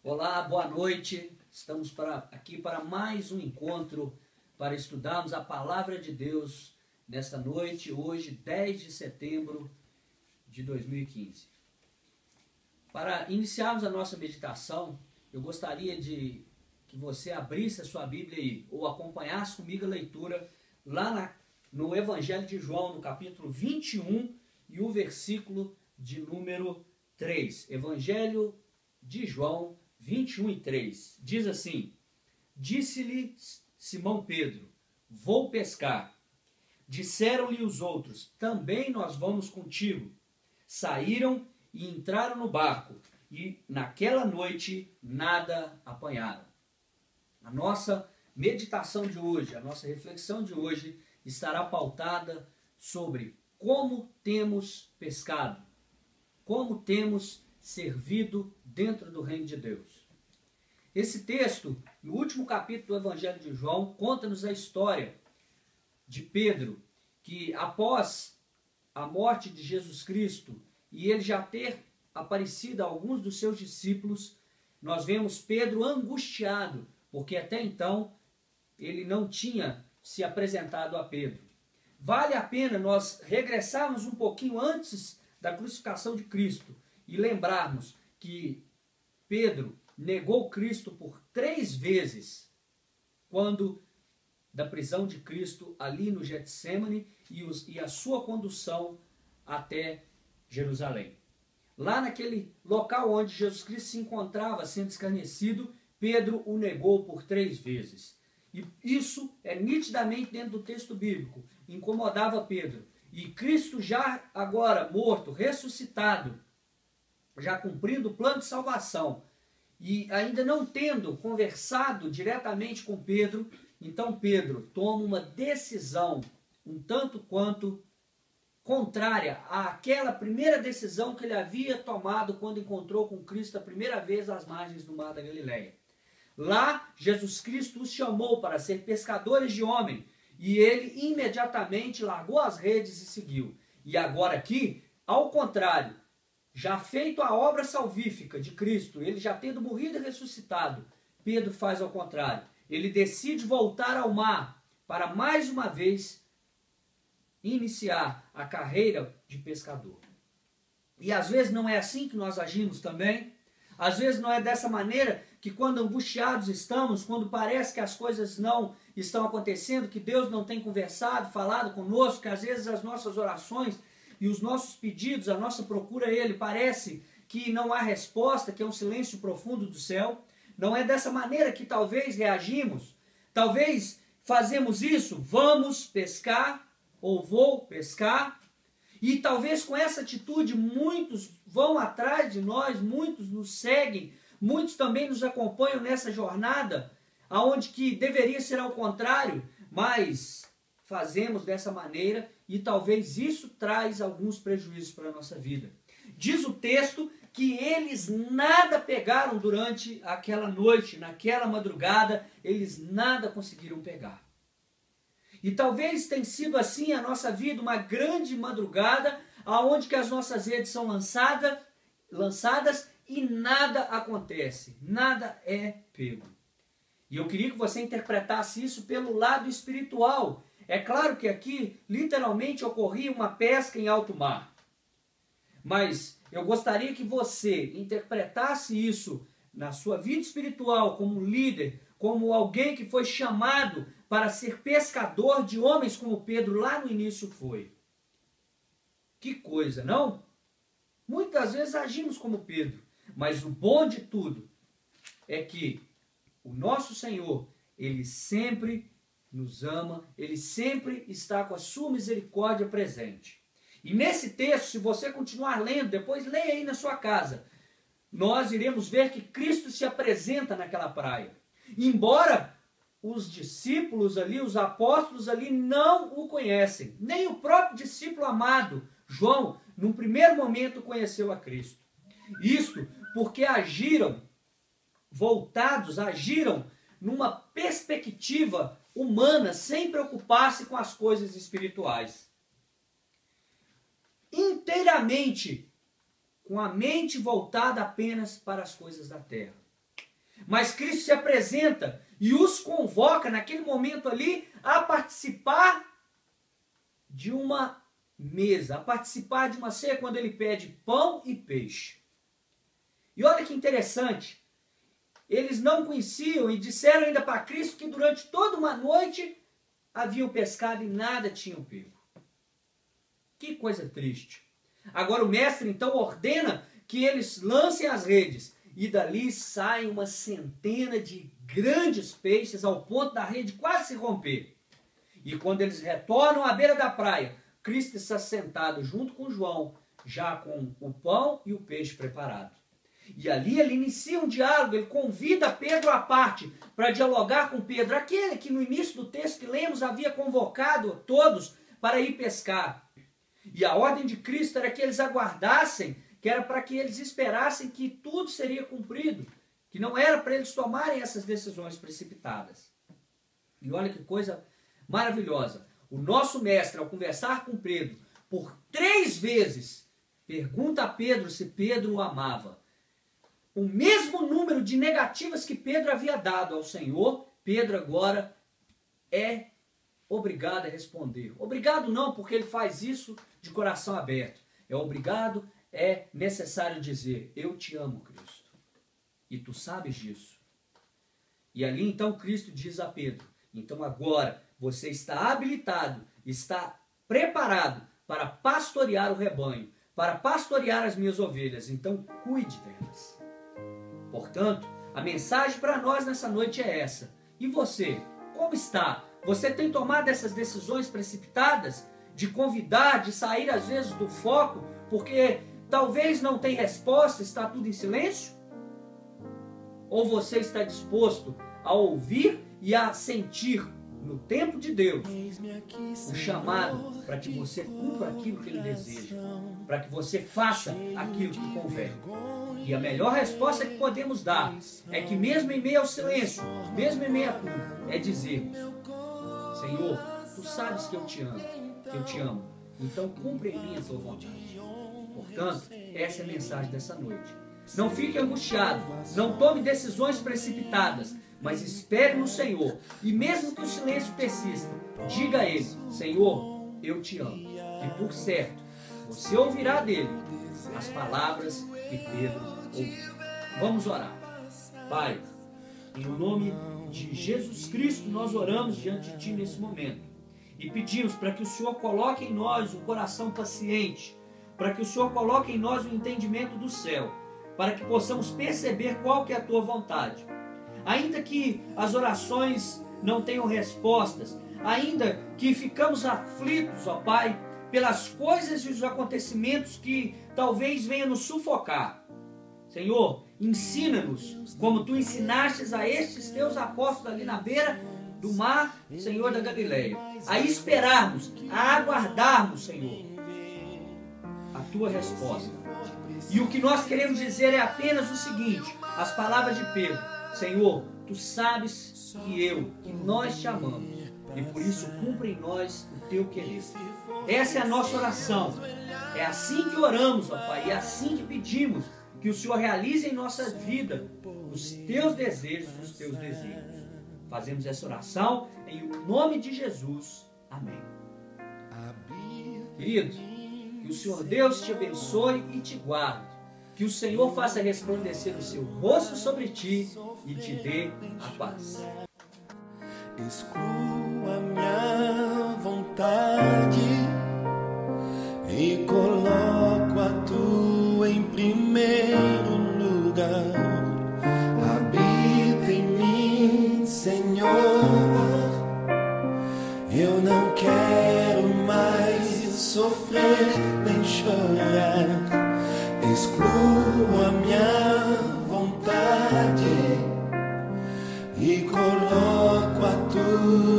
Olá, boa noite. Estamos aqui para mais um encontro para estudarmos a Palavra de Deus nesta noite, hoje, 10 de setembro de 2015. Para iniciarmos a nossa meditação, eu gostaria de que você abrisse a sua Bíblia aí, ou acompanhasse comigo a leitura lá no Evangelho de João, no capítulo 21 e o versículo de número 3. Evangelho de João 21 e 3. Diz assim: Disse-lhe Simão Pedro: Vou pescar. Disseram-lhe os outros: Também nós vamos contigo. Saíram e entraram no barco, e naquela noite nada apanharam. A nossa meditação de hoje, a nossa reflexão de hoje estará pautada sobre como temos pescado, como temos servido dentro do reino de Deus. Esse texto, no último capítulo do Evangelho de João, conta-nos a história de Pedro, que após a morte de Jesus Cristo e ele já ter aparecido a alguns dos seus discípulos, nós vemos Pedro angustiado, porque até então ele não tinha se apresentado a Pedro. Vale a pena nós regressarmos um pouquinho antes da crucificação de Cristo e lembrarmos que Pedro negou Cristo por 3 vezes, quando da prisão de Cristo ali no Getsêmani e a sua condução até Jerusalém. Lá naquele local onde Jesus Cristo se encontrava sendo escarnecido, Pedro o negou por 3 vezes. E isso é nitidamente dentro do texto bíblico. Incomodava Pedro. E Cristo já agora morto, ressuscitado, já cumprindo o plano de salvação, e ainda não tendo conversado diretamente com Pedro, então Pedro toma uma decisão um tanto quanto contrária àquela primeira decisão que ele havia tomado quando encontrou com Cristo a primeira vez às margens do mar da Galileia. Lá, Jesus Cristo os chamou para ser pescadores de homem, e ele imediatamente largou as redes e seguiu. E agora aqui, ao contrário, já feito a obra salvífica de Cristo, ele já tendo morrido e ressuscitado, Pedro faz ao contrário. Ele decide voltar ao mar para mais uma vez iniciar a carreira de pescador. E às vezes não é assim que nós agimos também. Às vezes não é dessa maneira que quando angustiados estamos, quando parece que as coisas não estão acontecendo, que Deus não tem conversado, falado conosco, que às vezes as nossas orações e os nossos pedidos, a nossa procura a Ele, parece que não há resposta, que é um silêncio profundo do céu. Não é dessa maneira que talvez reagimos. Talvez fazemos isso, vamos pescar, ou vou pescar, e talvez com essa atitude muitos vão atrás de nós, muitos nos seguem, muitos também nos acompanham nessa jornada, aonde que deveria ser ao contrário, mas fazemos dessa maneira e talvez isso traz alguns prejuízos para a nossa vida. Diz o texto que eles nada pegaram durante aquela noite, naquela madrugada, eles nada conseguiram pegar. E talvez tenha sido assim a nossa vida, uma grande madrugada, aonde que as nossas redes são lançadas e nada acontece, nada é pego. E eu queria que você interpretasse isso pelo lado espiritual. É claro que aqui, literalmente, ocorria uma pesca em alto mar. Mas eu gostaria que você interpretasse isso na sua vida espiritual, como líder, como alguém que foi chamado para ser pescador de homens, como Pedro lá no início foi. Que coisa, não? Muitas vezes agimos como Pedro, mas o bom de tudo é que o nosso Senhor, Ele sempre nos ama, Ele sempre está com a sua misericórdia presente. E nesse texto, se você continuar lendo, depois leia aí na sua casa, nós iremos ver que Cristo se apresenta naquela praia. Embora os discípulos ali, os apóstolos ali não o conhecem, nem o próprio discípulo amado, João, num primeiro momento conheceu a Cristo. Isto porque agiram numa perspectiva humana, sem preocupar-se com as coisas espirituais. Inteiramente com a mente voltada apenas para as coisas da terra. Mas Cristo se apresenta e os convoca naquele momento ali a participar de uma mesa, a participar de uma ceia, quando ele pede pão e peixe. E olha que interessante, eles não conheciam e disseram ainda para Cristo que durante toda uma noite haviam pescado e nada tinham pego. Que coisa triste. Agora o mestre então ordena que eles lancem as redes e dali saem uma centena de grandes peixes ao ponto da rede quase se romper. E quando eles retornam à beira da praia, Cristo está sentado junto com João, já com o pão e o peixe preparado. E ali ele inicia um diálogo, ele convida Pedro à parte para dialogar com Pedro, aquele que no início do texto que lemos havia convocado todos para ir pescar. E a ordem de Cristo era que eles aguardassem, que era para que eles esperassem que tudo seria cumprido, que não era para eles tomarem essas decisões precipitadas. E olha que coisa maravilhosa. O nosso mestre, ao conversar com Pedro, por 3 vezes, pergunta a Pedro se Pedro o amava. O mesmo número de negativas que Pedro havia dado ao Senhor, Pedro agora é obrigado a responder. Obrigado não, porque ele faz isso de coração aberto. É necessário dizer, eu te amo, Cristo. E tu sabes disso. E ali então Cristo diz a Pedro, então agora você está habilitado, está preparado para pastorear o rebanho, para pastorear as minhas ovelhas, então cuide delas. Portanto, a mensagem para nós nessa noite é essa. E você, como está? Você tem tomado essas decisões precipitadas de convidar, de sair às vezes do foco, porque talvez não tem resposta, está tudo em silêncio? Ou você está disposto a ouvir e a sentir no tempo de Deus o chamado para que você cumpra aquilo que Ele deseja, para que você faça aquilo que convém? E a melhor resposta que podemos dar é que mesmo em meio ao silêncio, mesmo em meio a tudo, é dizermos, Senhor, tu sabes que eu te amo, então cumpre em mim a tua vontade. Portanto, essa é a mensagem dessa noite. Não fique angustiado, não tome decisões precipitadas, mas espere no Senhor. E mesmo que o silêncio persista, diga a Ele, Senhor, eu te amo. E por certo, você ouvirá dele as palavras que Pedro ouviu. Vamos orar. Pai, em nome de Jesus Cristo, nós oramos diante de Ti nesse momento. E pedimos para que o Senhor coloque em nós um coração paciente, para que o Senhor coloque em nós o entendimento do céu, para que possamos perceber qual que é a Tua vontade. Ainda que as orações não tenham respostas, ainda que ficamos aflitos, ó Pai, pelas coisas e os acontecimentos que talvez venham nos sufocar. Senhor, ensina-nos, como Tu ensinaste a estes Teus apóstolos ali na beira do mar, Senhor da Galileia, a esperarmos, a aguardarmos, Senhor, a Tua resposta. E o que nós queremos dizer é apenas o seguinte, as palavras de Pedro, Senhor, Tu sabes que nós te amamos, e por isso cumpre em nós o Teu querer. Essa é a nossa oração, é assim que oramos, ó Pai, e é assim que pedimos que o Senhor realize em nossa vida os Teus desejos e os Teus desígnios. Fazemos essa oração em nome de Jesus. Amém. Querido, que o Senhor Deus te abençoe e te guarde. Que o Senhor faça resplandecer o seu rosto sobre ti e te dê a paz. Exclua minha vontade e coloco a Tua em primeiro lugar. Habita em mim, Senhor. Eu não quero mais sofrer nem chorar. Exclua minha vontade e coloco a Tua